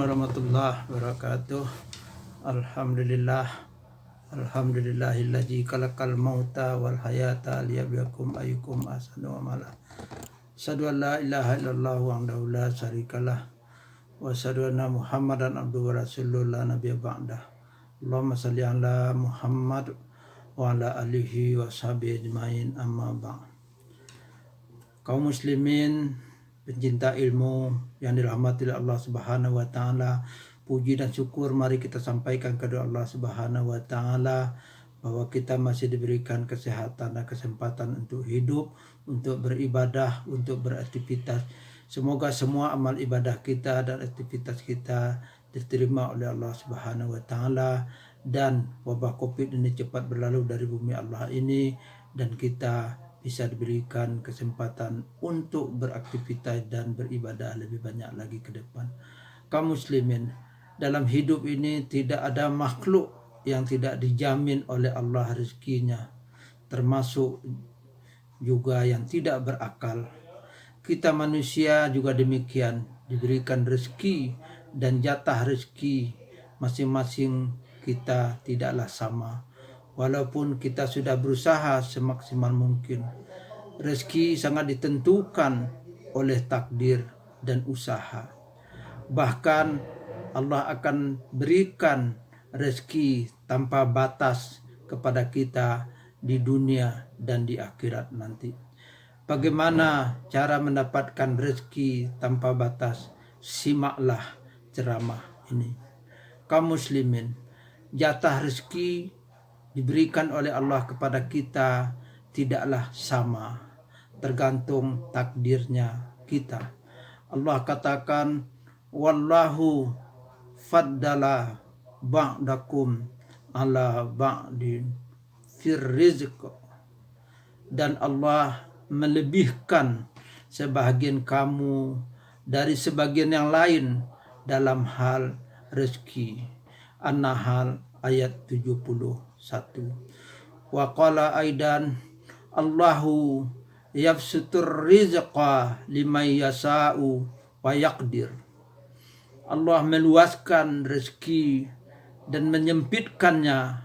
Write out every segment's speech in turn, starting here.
warahmatullahi wabarakatuh. Alhamdulillahilladzi khalaqal mauta wal hayata liyabluwakum ayyukum ahsanu amala. Asyhadu an la ilaha illallah wahdahu la syarikalah wa asyhadu anna Muhammadan abduhu wa rasuluhu la nabiyya ba'dah. Allahumma shalli ala Muhammad wa ala alihi wa sahbihi ajmain, amma ba'd. Kaum muslimin pencinta ilmu yang dirahmati oleh Allah Subhanahu wa taala, puji dan syukur mari kita sampaikan kepada Allah Subhanahu wa taala bahwa kita masih diberikan kesehatan dan kesempatan untuk hidup, untuk beribadah, untuk beraktivitas. Semoga semua amal ibadah kita dan aktivitas kita diterima oleh Allah Subhanahu wa taala, dan wabah Covid ini cepat berlalu dari bumi Allah ini, dan kita bisa diberikan kesempatan untuk beraktivitas dan beribadah lebih banyak lagi ke depan. Kaum muslimin, dalam hidup ini tidak ada makhluk yang tidak dijamin oleh Allah rezekinya, termasuk juga yang tidak berakal. Kita manusia juga demikian, diberikan rezeki, dan jatah rezeki masing-masing kita tidaklah sama. Walaupun kita sudah berusaha semaksimal mungkin, rezeki sangat ditentukan oleh takdir dan usaha. Bahkan Allah akan berikan rezeki tanpa batas kepada kita di dunia dan di akhirat nanti. Bagaimana cara mendapatkan rezeki tanpa batas? Simaklah ceramah ini. Kaum muslimin, jatah rezeki diberikan oleh Allah kepada kita tidaklah sama, tergantung takdirnya kita. Allah katakan, wallahu faddala ba'dakum ala ba'din fir rizq, dan Allah melebihkan sebahagian kamu dari sebagian yang lain dalam hal rezeki. An-Nahl ayat 71. Wa qala aidan, Allahu yabsutur rizqa liman yasa'u wa yaqdir. Allah meluaskan rezeki dan menyempitkannya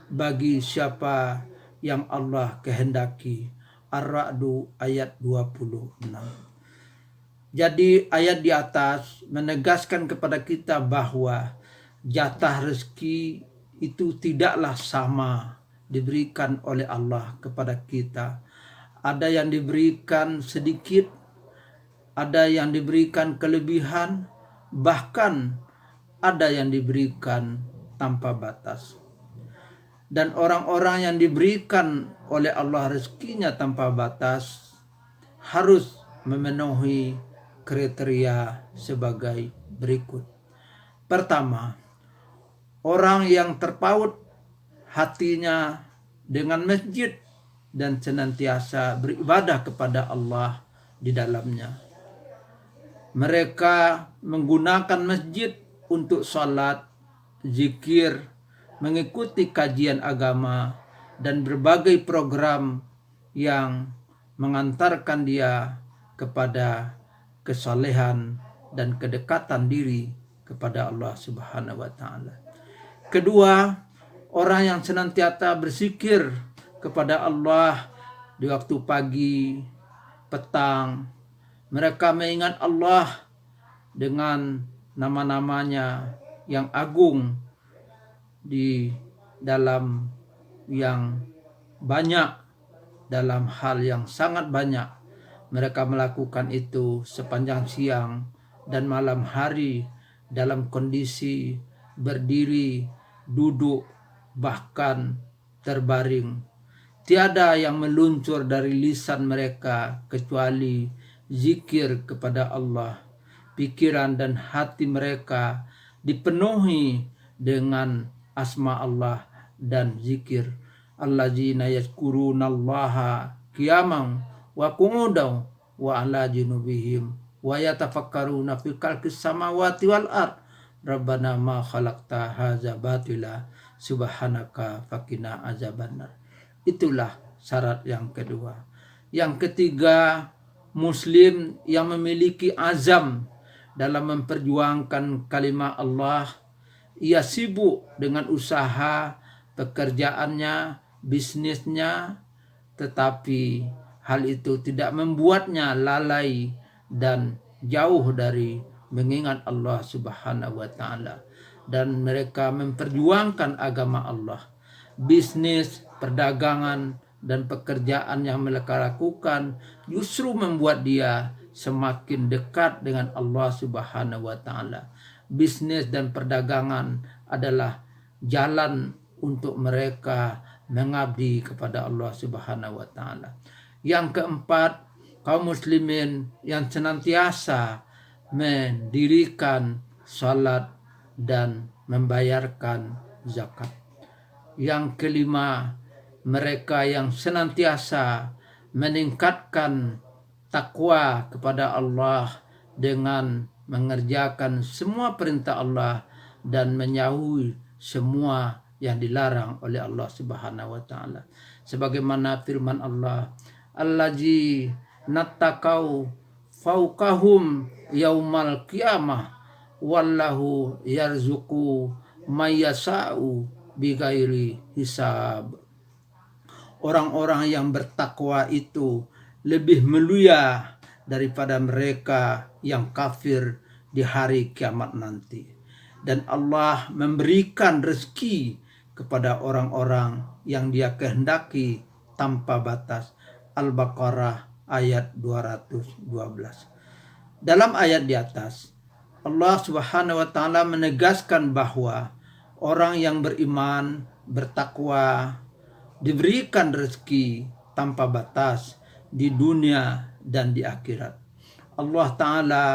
bagi siapa yang Allah kehendaki. Ar-Ra'du ayat 26. Jadi ayat di atas menegaskan kepada kita bahwa jatah rezeki itu tidaklah sama diberikan oleh Allah kepada kita. Ada yang diberikan sedikit, ada yang diberikan kelebihan, bahkan ada yang diberikan tanpa batas. Dan orang-orang yang diberikan oleh Allah rezekinya tanpa batas harus memenuhi kriteria sebagai berikut. Pertama, orang yang terpaut hatinya dengan masjid dan senantiasa beribadah kepada Allah di dalamnya. Mereka menggunakan masjid untuk salat, zikir, mengikuti kajian agama, dan berbagai program yang mengantarkan dia kepada kesalehan dan kedekatan diri kepada Allah Subhanahu wa taala. Kedua, orang yang senantiasa berzikir kepada Allah di waktu pagi, petang. Mereka mengingat Allah dengan nama-namanya yang agung di dalam yang banyak, dalam hal yang sangat banyak. Mereka melakukan itu sepanjang siang dan malam hari dalam kondisi berdiri, duduk, bahkan terbaring. Tiada yang meluncur dari lisan mereka kecuali zikir kepada Allah. Pikiran dan hati mereka dipenuhi dengan asma Allah dan zikir. Allazina yazkurunallaha qiyaman wa qu'udan wa ala junubihim wa yatafakkaruna fi khalqis samawati wal ard. Rabbana ma khalaqta hadza batila subhanaka faqina azabannar. Itulah syarat yang kedua. Yang ketiga, muslim yang memiliki azam, dalam memperjuangkan kalimat Allah. Ia sibuk dengan usaha, pekerjaannya, bisnisnya, tetapi hal itu tidak membuatnya lalai dan jauh dari mengingat Allah Subhanahu wa taala. Dan mereka memperjuangkan agama Allah. Bisnis, perdagangan, dan pekerjaan yang mereka lakukan justru membuat dia semakin dekat dengan Allah Subhanahu wa taala. Bisnis dan perdagangan adalah jalan untuk mereka mengabdi kepada Allah Subhanahu wa taala. Yang keempat, kaum muslimin yang senantiasa mendirikan salat dan membayarkan zakat. Yang kelima, mereka yang senantiasa meningkatkan takwa kepada Allah dengan mengerjakan semua perintah Allah dan menjauhi semua yang dilarang oleh Allah Subhanahu wa taala. Sebagaimana firman Allah, allazi nattakau fauqahum yaumal qiyamah wallahu yarzuqu mayyasa'u bighairi hisab. Orang-orang yang bertakwa itu lebih mulia daripada mereka yang kafir di hari kiamat nanti. Dan Allah memberikan rezeki kepada orang-orang yang Dia kehendaki tanpa batas. Al-Baqarah ayat 212. Dalam ayat di atas, Allah Subhanahu wa taala menegaskan bahwa orang yang beriman, bertakwa, diberikan rezeki tanpa batas di dunia dan di akhirat. Allah Ta'ala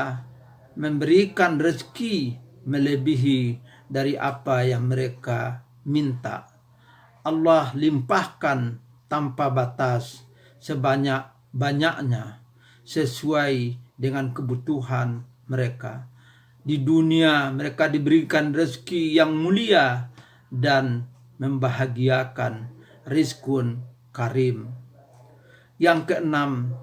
memberikan rezeki melebihi dari apa yang mereka minta. Allah limpahkan tanpa batas sebanyak-banyaknya sesuai dengan kebutuhan mereka. Di dunia mereka diberikan rezeki yang mulia dan membahagiakan, rizkun karim. Yang keenam,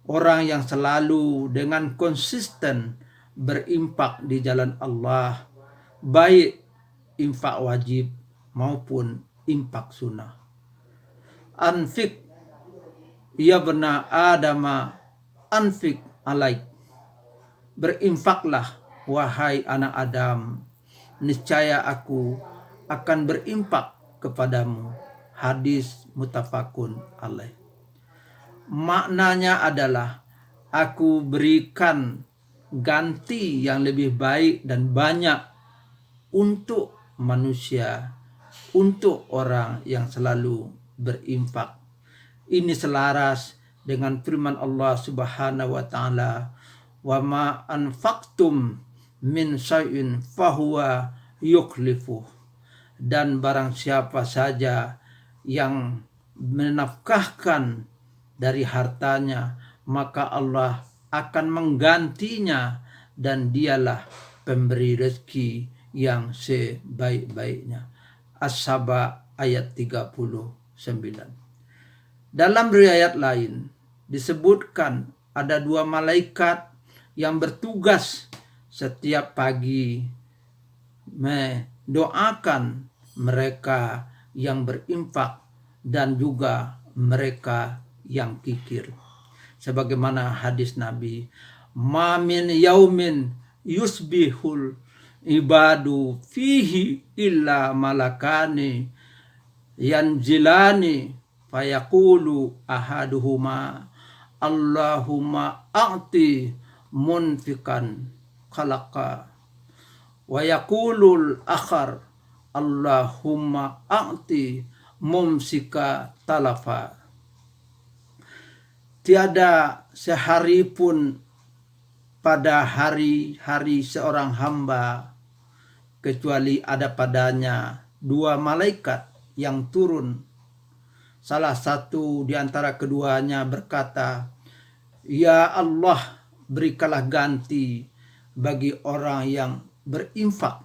orang yang selalu dengan konsisten berimpak di jalan Allah, baik infak wajib maupun infak sunnah. Anfik ya bena adama anfik alaik. Berinfaklah wahai anak Adam, niscaya aku akan berimpak kepadamu. Hadis muttafaqun alaih. Maknanya adalah aku berikan ganti yang lebih baik dan banyak untuk manusia, untuk orang yang selalu berinfak. Ini selaras dengan firman Allah Subhanahu wa taala, wa ma anfaqtum min syai'in fahuwa yukhlifuh. Dan barang siapa saja yang menafkahkan dari hartanya, maka Allah akan menggantinya, dan Dialah pemberi rezeki yang sebaik-baiknya. As-Saba ayat 39. Dalam riwayat lain disebutkan ada 2 malaikat yang bertugas setiap pagi mendoakan mereka yang berinfak dan juga mereka yang kikir. Sebagaimana hadis Nabi, ma min yaumin yusbihul ibadu fihi illa malakani yanzilani fayaqulu ahaduhuma Allahumma a'ti munfikan khalaqa wa yaqulul akhar Allahumma a'ti mumsika talafa. Tiada sehari pun pada hari-hari seorang hamba kecuali ada padanya 2 malaikat yang turun. Salah satu di antara keduanya berkata, ya Allah, berikanlah ganti bagi orang yang berinfak.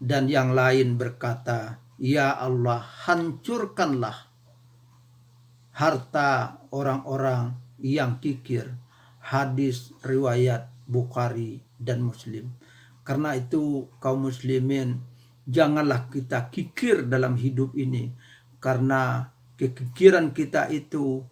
Dan yang lain berkata, ya Allah, hancurkanlah harta orang-orang yang kikir. Hadis riwayat Bukhari dan Muslim. Karena itu kaum muslimin, janganlah kita kikir dalam hidup ini, karena kekikiran kita itu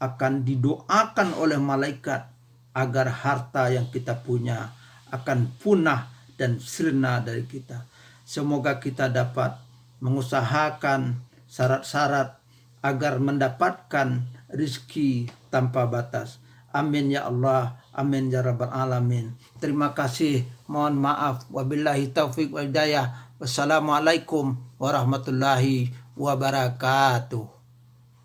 akan didoakan oleh malaikat agar harta yang kita punya akan punah dan sirna dari kita. Semoga kita dapat mengusahakan syarat-syarat agar mendapatkan rizki tanpa batas. Amin ya Allah, amin ya rabbal alamin. Terima kasih, mohon maaf. Wabillahi taufik wal hidayah. Wassalamualaikum warahmatullahi wabarakatuh.